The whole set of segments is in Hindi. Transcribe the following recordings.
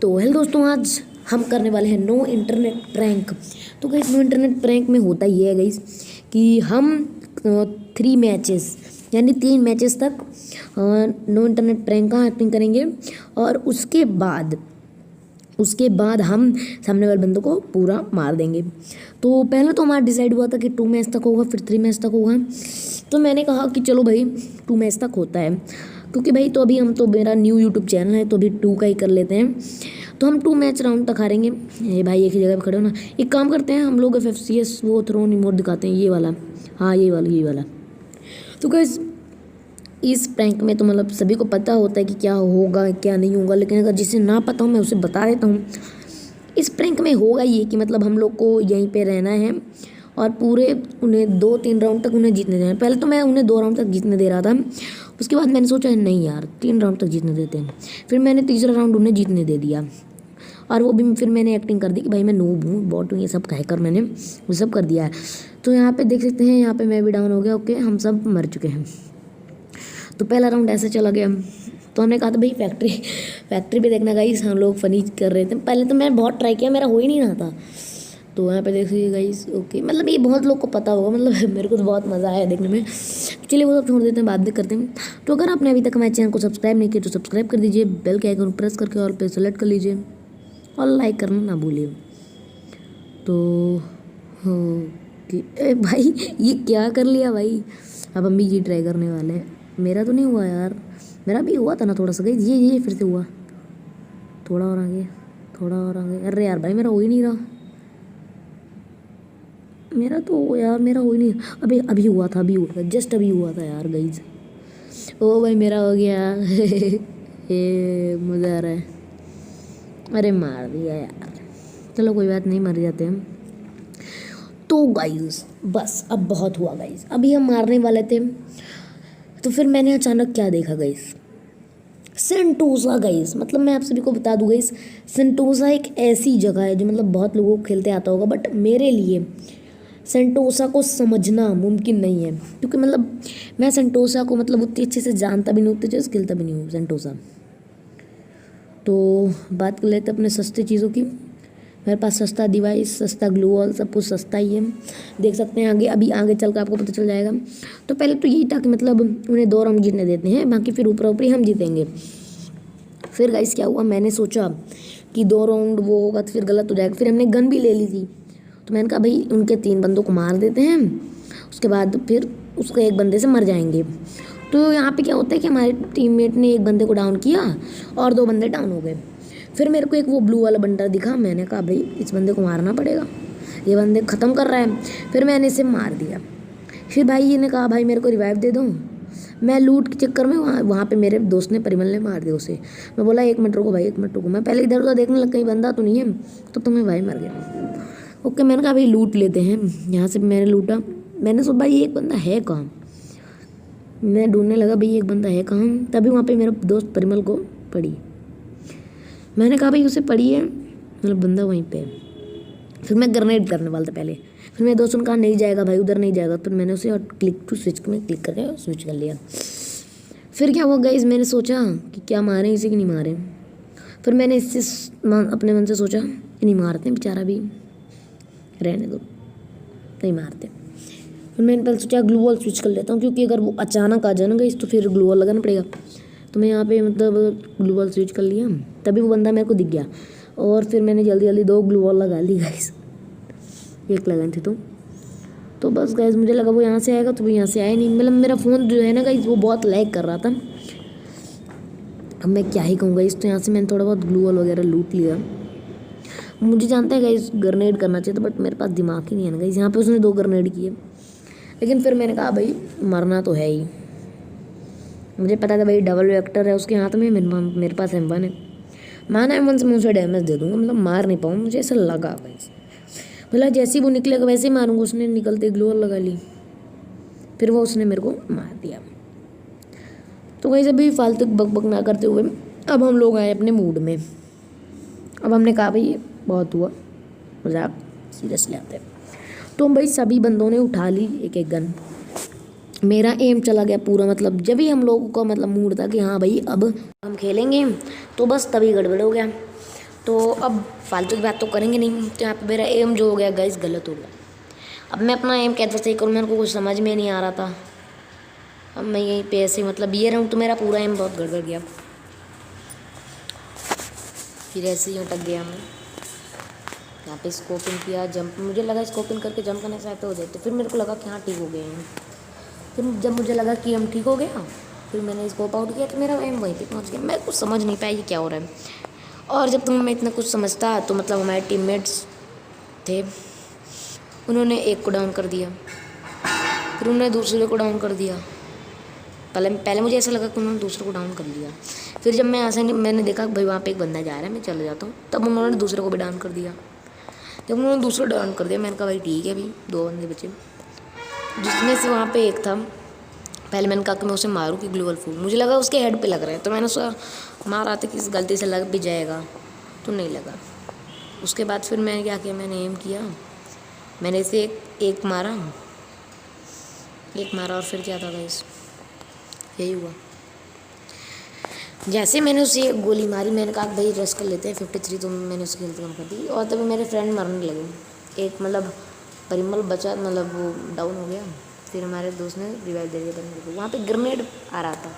तो हेलो दोस्तों, आज हम करने वाले हैं नो इंटरनेट प्रैंक। तो गाइस, नो इंटरनेट प्रैंक में होता ये है गाइस कि हम 3 मैचेस यानी 3 मैचेस तक नो इंटरनेट प्रैंक का एक्टिंग करेंगे और उसके बाद हम सामने वाले बंदों को पूरा मार देंगे। तो पहले तो हमारा डिसाइड हुआ था कि 2 मैच तक होगा, फिर 3 मैच तक होगा। तो मैंने कहा कि चलो भाई 2 मैच तक होता है, क्योंकि भाई तो अभी हम तो मेरा न्यू यूट्यूब चैनल है तो अभी 2 का ही कर लेते हैं। तो हम 2 मैच राउंड तक हारेंगे। ये भाई एक ही जगह पे खड़े हो ना, एक काम करते हैं हम लोग FFCS वो थ्रोन इमोट दिखाते हैं, ये वाला। हाँ ये वाला। तो गाइस इस प्रैंक में तो मतलब सभी को पता होता है कि क्या होगा क्या नहीं होगा, लेकिन अगर जिसे ना पता हो मैं उसे बता देता हूँ। इस प्रैंक में होगा ये कि मतलब हम लोग को यहीं पे रहना है और पूरे उन्हें 2-3 राउंड तक उन्हें जीतने देना है। पहले तो मैं उन्हें 2 राउंड तक जीतने दे रहा था, उसके बाद मैंने सोचा नहीं यार 3 राउंड तक जीतने देते हैं। फिर मैंने तीसरा राउंड उन्हें जीतने दे दिया और वो भी फिर मैंने एक्टिंग कर दी कि भाई मैं नूब हूँ, बॉट हूँ, ये सब कहकर मैंने वो सब कर दिया है। तो यहाँ पे देख सकते हैं, यहाँ पे मैं भी डाउन हो गया। ओके, हम सब मर चुके हैं। तो पहला राउंड ऐसे चला गया। तो हमने कहा था भाई फैक्ट्री पे देखना गाइस, हम लोग फनी कर रहे थे। पहले तो मैं बहुत ट्राई किया, मेरा हो ही नहीं रहा था। तो यहाँ पे देखिए गाइस, ओके मतलब ये बहुत लोग को पता होगा, मतलब मेरे को तो बहुत मज़ा आया देखने में। चलिए वो सब छोड़ देते हैं, बाद में करते हैं। तो अगर आपने अभी तक हमारे चैनल को सब्सक्राइब नहीं किया तो सब्सक्राइब कर दीजिए, बेल के आइकन प्रेस करके ऑल पे सेलेक्ट कर लीजिए और लाइक करना ना भूलिए। तो हो भाई ये क्या कर लिया भाई, अब हम भी ये ट्राई करने वाले हैं। मेरा तो नहीं हुआ यार, मेरा भी हुआ था ना थोड़ा सा गाइस, ये फिर से हुआ। थोड़ा और आगे। अरे यार भाई मेरा हो ही नहीं रहा, मेरा हो ही नहीं। अभी हुआ था, जस्ट अभी हुआ था यार गाइस। ओ भाई मेरा हो गया ये मज़ा आ रहा है। अरे मार दिया यार, चलो कोई बात नहीं, मर जाते हम। तो गाइस बस अब बहुत हुआ गाइस, अभी हम मारने वाले थे। तो फिर मैंने अचानक क्या देखा गाइस, सेंटोसा गाइस। मतलब मैं आप सभी को बता दूँ गाइस, सेंटोसा एक ऐसी जगह है जो मतलब बहुत लोगों को खेलते आता होगा, बट मेरे लिए सेंटोसा को समझना मुमकिन नहीं है, क्योंकि मतलब मैं सेंटोसा को मतलब उतनी अच्छे से जानता भी नहीं, उतनी अच्छे से खेलता भी नहीं हूँ सेंटोसा। तो बात कर लेते अपने सस्ती चीज़ों की। मेरे पास सस्ता डिवाइस, सस्ता ग्लू वॉल, सब कुछ सस्ता ही है। देख सकते हैं अभी आगे चल कर आपको पता चल जाएगा। तो पहले तो यही था कि मतलब उन्हें 2 राउंड जीतने देते हैं, बाकी फिर ऊपर हम जीतेंगे। फिर गाइस क्या हुआ, मैंने सोचा कि 2 राउंड वो होगा तो फिर गलत हो जाएगा। फिर हमने गन भी ले ली थी, तो मैंने कहा भाई उनके 3 बंदों को मार देते हैं, उसके बाद फिर उसके एक बंदे से मर जाएंगे। तो यहाँ पे क्या होता है कि हमारे टीममेट ने एक बंदे को डाउन किया और 2 बंदे डाउन हो गए। फिर मेरे को एक वो ब्लू वाला बंदा दिखा, मैंने कहा भाई इस बंदे को मारना पड़ेगा, ये बंदे ख़त्म कर रहा है। फिर मैंने इसे मार दिया। फिर भाई ये ने कहा भाई मेरे को रिवाइव दे दो। मैं लूट के चक्कर में वहाँ पे मेरे दोस्त ने, परिमल ने मार दिया उसे। मैं बोला 1 मिनट रुको भाई, 1 मिनट रुको। मैं पहले इधर उधर देखने लग, कहीं बंदा तो नहीं है, तो तुम्हें भाई मर गया। ओके, मैंने कहा भाई लूट लेते हैं। यहाँ से मैंने लूटा, मैंने सोचा भाई एक बंदा है कहाँ। मैं ढूंढने लगा भाई एक बंदा है कहाँ, तभी वहाँ पे मेरा दोस्त परिमल को पड़ी। मैंने कहा भाई उसे पड़ी है, मतलब बंदा वहीं पे। फिर मैं ग्रेनेड करने वाला था पहले, फिर मेरे दोस्त ने कहा नहीं जाएगा भाई, उधर नहीं जाएगा। फिर मैंने उसे और क्लिक टू स्विच में क्लिक करके स्विच कर लिया। फिर क्या हुआ गाइस, मैंने सोचा कि क्या मारें इसे कि नहीं मारें। फिर मैंने इससे अपने मन से सोचा कि नहीं मारते, बेचारा भी रहने दो, नहीं मारते। फिर मैंने पहले सोचा ग्लू वॉल स्विच कर लेता हूँ, क्योंकि अगर वो अचानक आ जाए ना गाइस तो फिर ग्लू वॉल लगाना पड़ेगा। तो मैं यहाँ पे मतलब ग्लू वॉल स्विच कर लिया, तभी वो बंदा मेरे को दिख गया और फिर मैंने जल्दी 2 ग्लू वॉल लगा ली गाइस, एक लगाई थी। तो बस गाइस मुझे लगा वो यहाँ से आएगा, तो वो यहाँ से आया नहीं। मतलब मेरा फ़ोन जो है ना गाइस वो बहुत लैग कर रहा था। अब मैं क्या ही कहूँ गाइस, तो यहाँ से मैंने थोड़ा बहुत ग्लू वॉल वगैरह लूट लिया। मुझे जानता है गाइस ग्रेनेड करना चाहिए था, बट मेरे पास दिमाग ही नहीं है ना गाइस। यहाँ पे उसने 2 ग्रेनेड किए, लेकिन फिर मैंने कहा भाई मरना तो है ही। मुझे पता था भाई डबल वेक्टर है उसके हाथ में, मेरे पास M1 है। माना M1 से मैं उसे डैमेज दे दूँगा, मतलब मार नहीं पाऊँ, मुझे ऐसा लगा गाइस। मतलब जैसे ही वो निकलेगा वैसे ही मारूंगा। उसने निकलते ग्लू वॉल लगा ली, फिर वो उसने मेरे को मार दिया। तो गाइस अभी फालतू बक ना करते हुए अब हम लोग आए अपने मूड में। अब हमने कहा भाई बहुत हुआ, मजाक सीरियस लेते हैं। तो भाई सभी बंदों ने उठा ली एक गन। मेरा एम चला गया पूरा, मतलब जब भी हम लोगों का मतलब मूड था कि हाँ भाई अब हम खेलेंगे, तो बस तभी गड़बड़ हो गया। तो अब फालतू की बात तो करेंगे नहीं, तो यहाँ पे मेरा एम जो हो गया गाइस गलत हो गया। अब मैं अपना एम कैसे सही करूँ, मेरे को कुछ समझ में नहीं आ रहा था। अब मैं यहीं पे ऐसे मतलब ये रहूँ तो मेरा पूरा एम बहुत गड़बड़ गया। फिर ऐसे ही अटक गया मैं। यहाँ पे स्कोपिंग किया, जंप, मुझे लगा स्कोपिंग करके जंप करने से ऐसे हो जाए, तो फिर मेरे को लगा कि हाँ ठीक हो गए हैं। फिर जब मुझे लगा कि हम ठीक हो गया, फिर मैंने स्कोप आउट किया तो मेरा एम वहीं पे पहुँच गया। मैं कुछ समझ नहीं पाया कि क्या हो रहा है। और जब तुम मैं इतना कुछ समझता तो मतलब हमारे टीममेट्स थे, उन्होंने एक को डाउन कर दिया, फिर उन्होंने दूसरे को डाउन कर दिया। पहले मुझे ऐसा लगा कि उन्होंने दूसरे को डाउन कर लिया। फिर जब मैं ऐसा नहीं, मैंने देखा भाई वहाँ पे एक बंदा जा रहा है, मैं चले जाता हूँ, तब उन्होंने दूसरे को भी डाउन कर दिया। जब उन्होंने दूसरा डाउन कर दिया, मैंने कहा भाई ठीक है, अभी 2 बंदे बचे, जिसमें से वहाँ पे एक था। पहले मैंने कहा कि मैं उसे मारूँ कि ग्लोबल फूल, मुझे लगा उसके हेड पे लग रहा है, तो मैंने उसे मारा था कि इस गलती से लग भी जाएगा, तो नहीं लगा। उसके बाद फिर मैंने क्या किया, मैंने एम किया, मैंने इसे एक मारा और फिर क्या था गाइस, यही हुआ। जैसे मैंने उसे गोली मारी, मैंने कहा भाई रेस्ट कर लेते हैं 53, तो मैंने उसकी हेल्थ कम कर दी और तभी मेरे फ्रेंड मरने लगे। एक मतलब परिमल बचा, मतलब वो डाउन हो गया। फिर हमारे दोस्त ने रिवाइव दे दिया परिमल को। वहाँ पे ग्रेनेड आ रहा था,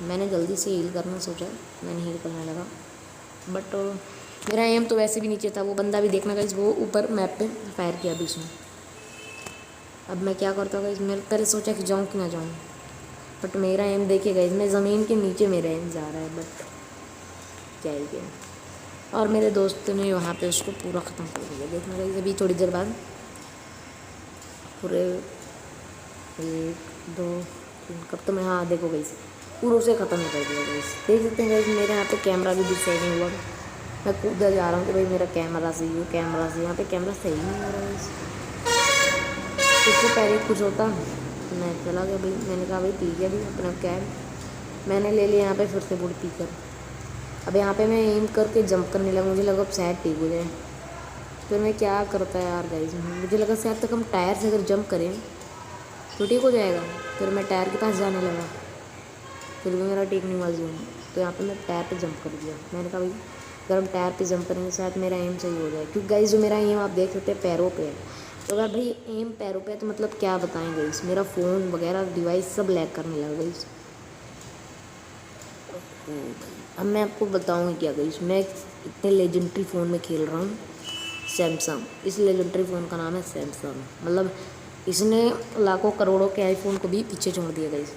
मैंने जल्दी से हील करना सोचा, मैंने हील करने लगा, बट मेरा एम तो वैसे भी नीचे था। वो बंदा भी देखना गाइस, वो ऊपर मैप पे फायर किया बीच में। अब मैं क्या करता गाइस, मैंने पहले सोचा कि जाऊँ कि ना जाऊँ, बट मेरा एम देखिए गाइस, मैं ज़मीन के नीचे मेरा एम जा रहा है, बट क्या ही क्या। और मेरे दोस्त ने वहाँ पे उसको पूरा ख़त्म कर दिया। देखना गाइस अभी थोड़ी देर बाद पूरे 1 2 3 कब तो मैं, हाँ देखो गाइस पूरा उसे ख़त्म ही कर दिया गाइस। देख सकते हैं गाइस मेरे यहाँ पे कैमरा भी सही नहीं हुआ। मैं कूदा जा रहा हूँ कि भाई मेरा कैमरा सही हो, कैमरा से यहाँ पे कैमरा सही नहीं हो रहा है। इससे पहले कुछ होता मैं चला गया भाई, मैंने कहा भाई ठीक है अभी अपना कैब मैंने ले लिया यहाँ पे फिर से बुढ़ पी कर। अब यहाँ पे मैं एम करके जंप करने लगा, मुझे लगा अब शायद ठीक हो जाए। फिर मैं क्या करता है यार गाइस, मुझे लगा शायद तक हम टायर से अगर जंप करें तो ठीक हो जाएगा। फिर मैं टायर के पास जाने लगा, फिर भी मेरा ठीक नहीं हुआ जूम, तो यहाँ पे मैं टायर पे जंप कर दिया। मैंने कहा भाई अगर हम टायर पे जंप करेंगे शायद मेरा एम सही हो जाए, क्योंकि गाइस जो मेरा एम आप देख सकते हैं पैरों पे है। तो अगर भाई एम पैरों पे है तो मतलब क्या बताएं गाइस, मेरा फ़ोन वगैरह डिवाइस सब लैग करने लगा गाइस। अब मैं आपको बताऊँगी क्या गाइस, मैं इतने लेजेंडरी फ़ोन में खेल रहा हूँ, सैमसंग। इस लेजेंडरी फ़ोन का नाम है सैमसंग, मतलब इसने लाखों करोड़ों के आईफोन को भी पीछे छोड़ दिया गाइस।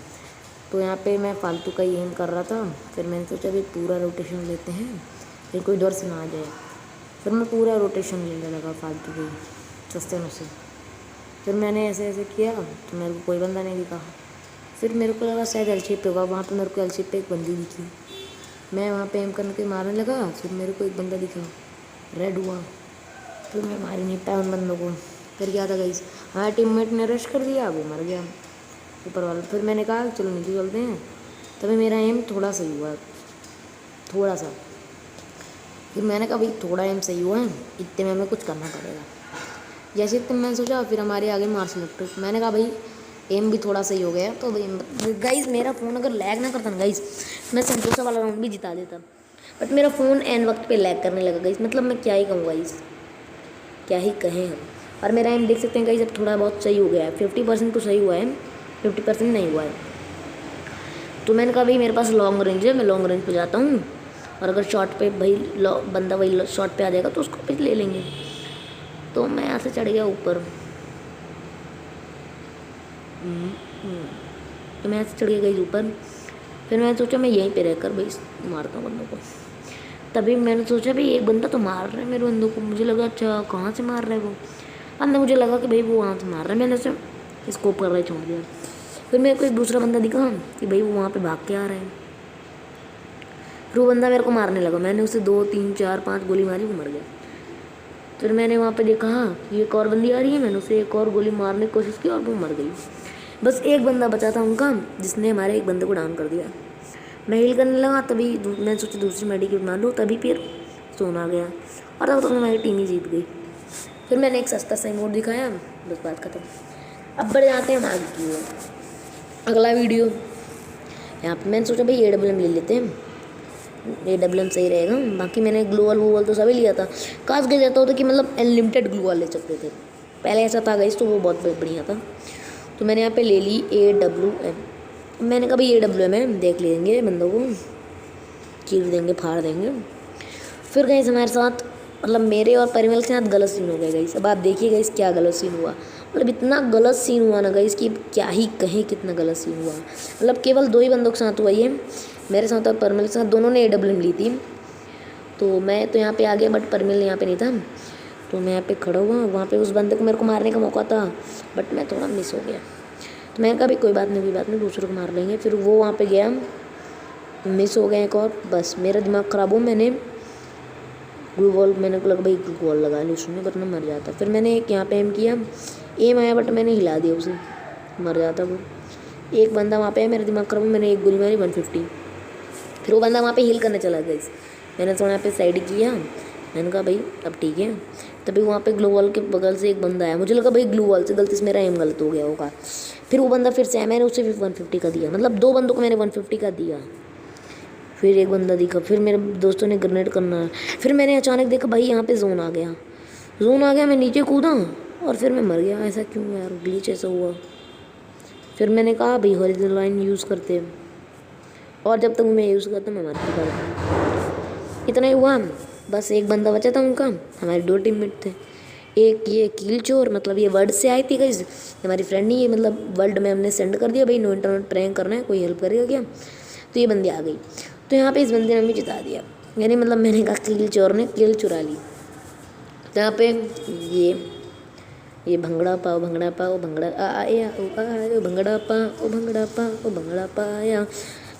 तो यहाँ पे मैं फालतू का ही एम कर रहा था, फिर मैंने सोचा भाई पूरा रोटेशन लेते हैं, फिर कोई डर से ना आ जाए। फिर मैं पूरा रोटेशन लेने लगा फालतू के सस्ते में से। फिर मैंने ऐसे ऐसे किया तो मेरे को कोई बंदा नहीं दिखा। फिर मेरे को लगा शायद एल-शेप पे होगा, वहाँ पे मेरे को एल-शेप पे एक बंदी दिखी। मैं वहाँ पे एम करने के मारने लगा, फिर मेरे को एक बंदा दिखा, रेड हुआ, फिर मैं मार ही नहीं पाया उन बंदों को। फिर क्या था गाइस, हमारे टीममेट ने रश कर दिया, वो मर गया ऊपर वाला। फिर मैंने कहा चलो नीचे चलते हैं, तभी मेरा एम थोड़ा सही हुआ, थोड़ा सा। फिर मैंने कहा भाई थोड़ा एम सही हुआ है, इतने में हमें कुछ करना पड़ेगा। जैसे इतने मैंने सोचा फिर हमारे आगे मार्स इलेक्ट्रिक, मैंने कहा भाई एम भी थोड़ा सही हो गया तो भाई गाइस मेरा फ़ोन अगर लैग ना करता ना गाइस, मैं संतोषा वाला राउंड भी जिता देता। बट मेरा फ़ोन एन वक्त पे लैग करने लगा गाइस, मतलब मैं क्या ही कहूँ गाइस, क्या ही कहें हम। और मेरा एम देख सकते हैं गाइस अब थोड़ा बहुत सही हो गया है, 50% तो सही हुआ है, 50% नहीं हुआ है। तो मैंने कहा भाई मेरे पास लॉन्ग रेंज है, मैं लॉन्ग रेंज पे जाता हूँ, और अगर शॉर्ट पे भाई बंदा वही शॉर्ट पे आ जाएगा तो उसको पे ले लेंगे। तो मैं यहाँ से चढ़ गया ऊपर, तो मैं यहाँ से चढ़ गया गई ऊपर। फिर मैंने सोचा मैं यहीं पे रहकर भाई मारता हूँ बंदों को। तभी मैंने सोचा भाई एक बंदा तो मार रहा है मेरे बंदों को, मुझे लगा अच्छा कहाँ से मार रहा है वो। अंदर मुझे लगा कि भाई वो वहाँ से मार रहा है, मैंने उसे स्कोप कर रहा है छोड़ दिया। फिर मेरे को एक दूसरा बंदा दिखा कि भाई वो वहाँ पे भाग के आ रहा है, फिर वो बंदा मेरे को मारने लगा। मैंने उसे 2 3 4 5 गोली मारी, वो मर गया। फिर मैंने वहाँ पे देखा कि एक और बंदी आ रही है, मैंने उसे एक और गोली मारने की कोशिश की और वो मर गई। बस एक बंदा बचा था उनका, जिसने हमारे एक बंदे को डाउन कर दिया। मैं हील करने लगा, तभी मैंने सोचा दूसरी मेडिकेट मार लूँ, तभी फिर सोना आ गया और तब तक हमारी टीम ही जीत गई। फिर मैंने एक सस्ता सा इमोट दिखाया, बस बात खत्म। अब बढ़ जाते हैं हम आगे की ओर। अगला वीडियो यहाँ पे मैंने सोचा भाई AWM ले लेते हैं, AWM सही रहेगा। बाकी मैंने ग्लूवल वूवल तो सभी लिया था। काश के जाता होता कि मतलब अनलिमिटेड ग्लूवल ले सकते थे, पहले ऐसा था गाइस, तो वो बहुत बढ़िया था। तो मैंने यहाँ पे ले ली AWM। मैंने कहा भाई AWM है, देख लेंगे बंदों को, चीर देंगे, फाड़ देंगे। फिर गाइस हमारे साथ मतलब मेरे और परिमल के साथ गलत सीन हो गया गाइस। अब आप देखिए गाइस क्या गलत सीन हुआ, मतलब इतना गलत सीन हुआ ना गाइस कि क्या ही कहें, कितना गलत सीन हुआ। मतलब केवल 2 ही बंदों के साथ हुआ ये, मेरे साथ और परिमल के साथ, दोनों ने AWM ली थी। तो मैं तो यहाँ पे आ गया, बट परिमल यहाँ पे नहीं था। तो मैं यहाँ पे खड़ा हुआ, वहाँ पे उस बंदे को मेरे को मारने का मौका था, बट मैं थोड़ा मिस हो गया। तो मैंने कहा भाई कोई बात नहीं, दूसरों को मार लेंगे। फिर वो वहाँ पे गया, मिस हो गया एक और, बस मेरा दिमाग ख़राब हो। मैंने ग्लू वॉल, मैंने को लगा भाई ग्लू वॉल लगा ली उसने, वरना मर जाता। फिर मैंने एक यहाँ पे एम किया, एम आया बट मैंने हिला दिया उसे, मर जाता वो। एक बंदा वहाँ पे है, मेरा दिमाग ख़राब हो, मैंने एक गोली मारी 150। फिर वो बंदा वहाँ पे हील करने चला गया। मैंने थोड़ा यहाँ पे साइड किया, मैंने कहा भाई अब ठीक है। तभी वहाँ पे ग्लू वॉल के बगल से एक बंदा आया, मुझे लगा भाई ग्लू वॉल से गलती से मेरा एम गलत हो गया होगा। फिर वो बंदा फिर से आया, मैंने उसे भी 150 का दिया, मतलब 2 बंदों को मैंने 150 का दिया। फिर एक बंदा दिखा, फिर मेरे दोस्तों ने ग्रेनेड करना है। फिर मैंने अचानक देखा भाई यहाँ पे जोन आ गया, मैं नीचे कूदा और फिर मैं मर गया। ऐसा क्यों यार, ग्लिच ऐसा हुआ। फिर मैंने कहा भाई हॉरिजॉन्टल लाइन यूज़ करते हैं, और जब तक मैं यूज़ करता मैं मर गया। इतना ही हुआ, बस एक बंदा बचा था उनका, हमारे 2 टीममेट थे। एक ये कील चोर, मतलब ये वर्ड से आई थी गाइस, हमारी फ्रेंड नहीं, ये मतलब वर्ल्ड में हमने सेंड कर दिया भाई नो इंटरनेट प्रैंक करना है, कोई हेल्प करेगा क्या। तो ये बंदी आ गई, तो यहाँ पे इस बंदे ने हमें जिता दिया, यानी मतलब मैंने कहा कील चोर ने कील चुरा ली। तो यहाँ पे ये भंगड़ा पाओ भंगड़ा आया ओ भंगड़ा पा ओ भंगड़ा पा ओ भंगड़ा पाया।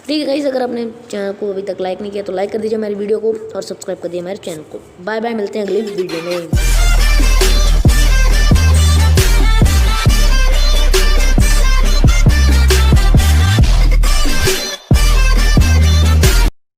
ठीक है गाइस, अगर आपने चैनल को अभी तक लाइक नहीं किया तो लाइक कर दीजिए हमारी वीडियो को, और सब्सक्राइब कर दीजिए हमारे चैनल को। बाय बाय, मिलते हैं अगली वीडियो में।